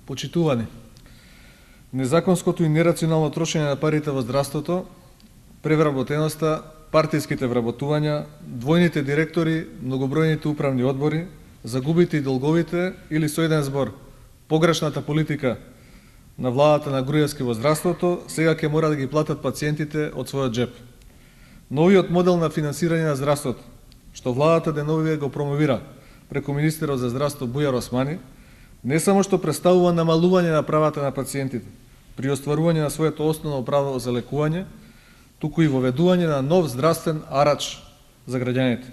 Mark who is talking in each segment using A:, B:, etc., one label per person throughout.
A: Почитувани, незаконското и нерационално трошење на парите во здравството, превработеноста, партиските вработувања, двојните директори, многобројните управни одбори, загубите и долговите или со еден збор, погрешната политика на владата на Груевски во здравството, сега ќе мора да ги платат пациентите од својот джеп. Новиот модел на финансирање на здравството, што владата деновиве го промовира преку министерот за здравство Бујар Османи, не само што представува намалување на правата на пациентите при остварување на своето основно право за лекување, туку и воведување на нов здравствен арач за граѓаните.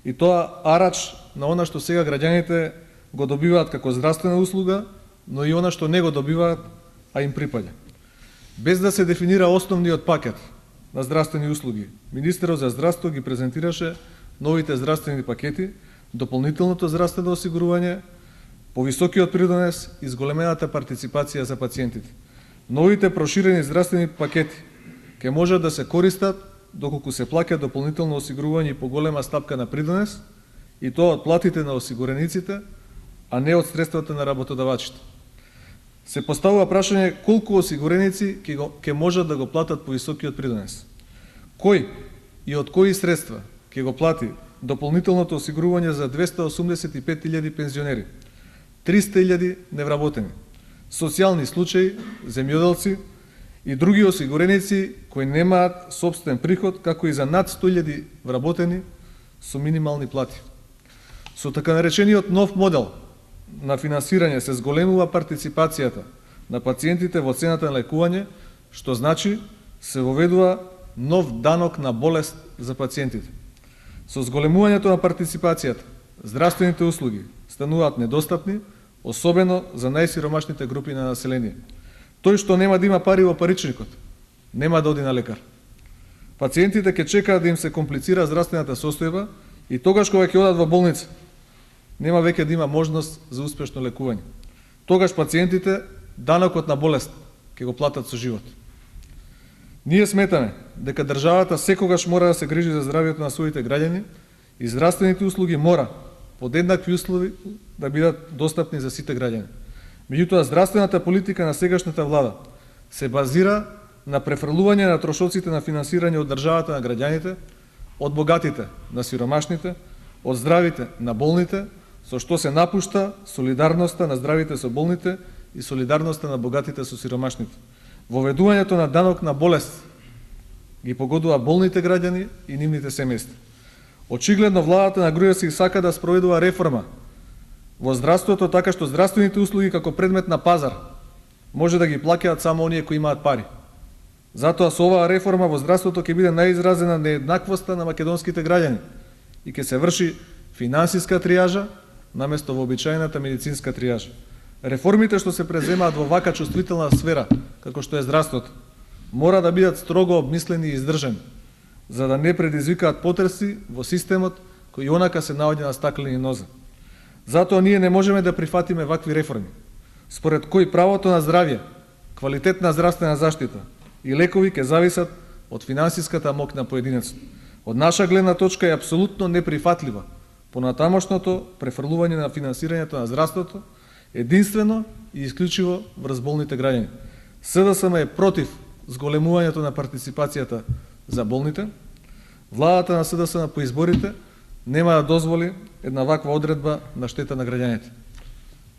A: И тоа арач на она што сега граѓаните го добиваат како здравствена услуга, но и она што не го добиваат, а им припаѓа. Без да се дефинира основниот пакет на здравствени услуги, министерот за здравство ги презентираше новите здравствени пакети, дополнителното здравствено осигурување, повисокиот придонес и зголемената партиципација за пациентите. Новите проширени здравствени пакети ќе можат да се користат доколку се плаќа дополнително осигурување и поголема стапка на придонес, и тоа од платите на осигурениците, а не од средствата на работодавачите. Се поставува прашање колку осигуреници ќе можат да го платат повисокиот придонес. Кој и од кои средства ќе го плати дополнителното осигурување за 285.000 пензионери, 300.000 невработени, социјални случаи, земјоделци и други осигуреници кои немаат сопствен приход, како и за над 100.000 вработени со минимални плати. Со така наречениот нов модел на финансирање се зголемува партиципацијата на пациентите во цената на лекување, што значи се воведува нов данок на болест за пациентите. Со зголемувањето на партиципацијата, здравствените услуги стануваат недостапни, особено за најсиромашните групи на население. Тој што нема да има пари во паричникот, нема да оди на лекар. Пациентите ќе чекаат да им се комплицира здравствената состојба и тогаш кога ќе одат во болница, нема веќе да има можност за успешно лекување. Тогаш пациентите данокот на болест ќе го платат со живот. Ние сметаме дека државата секогаш мора да се грижи за здравјето на своите граѓани и здравствените услуги мора под еднакви услови да бидат достапни за сите граѓани. Меѓутоа, здравствената политика на сегашната влада се базира на префрлување на трошоците на финансирање од државата на граѓаните, од богатите на сиромашните, од здравите на болните, со што се напушта солидарноста на здравите со болните и солидарноста на богатите со сиромашните. Воведувањето на данок на болест ги погодува болните граѓани и нивните семејства. Очигледно владата на Груевски сака да спроведува реформа во здравството, така што здравствените услуги како предмет на пазар може да ги плаќаат само оние кои имаат пари. Затоа со оваа реформа во здравството ќе биде најизразена нееднаквоста на македонските граѓани и ќе се врши финансиска тријажа наместо вообичаената медицинска тријажа. Реформите што се преземаат во вака чувствителна сфера, како што е здравството, мора да бидат строго обмислени и издржани, за да не предизвикаат потреси во системот кој онака се наоѓа на стаклени нозе. Затоа ние не можеме да прифатиме вакви реформи, според кои правото на здравје, квалитетна здравствена заштита и лекови ќе зависат од финансиската моќ на поединецот. Од наша гледна точка е апсолутно неприфатлива понатамошното префрлување на финансирањето на здравството единствено и исклучиво врз болните граѓани. СДСМ е против зголемувањето на партиципацијата за болните. Владата на СДСМ по изборите нема да дозволи една ваква одредба на штета на граѓаните.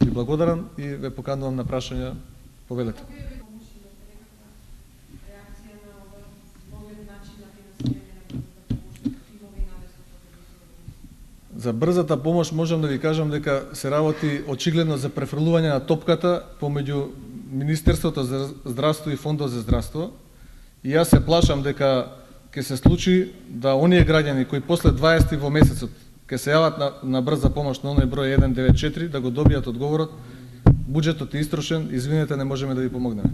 A: Ви благодарам и ве поканувам на прашања, повелете. За брзата помош можам да ви кажам дека се работи очигледно за префрлување на топката помеѓу Министерството за здравство и Фондот за здравство. И јас се плашам дека ќе се случи да оние граѓани кои после 20 во месецот ќе се јават на брза помош на оној број 194 да го добијат одговорот: буџетот е истрошен, извинете, не можеме да ви помогнеме.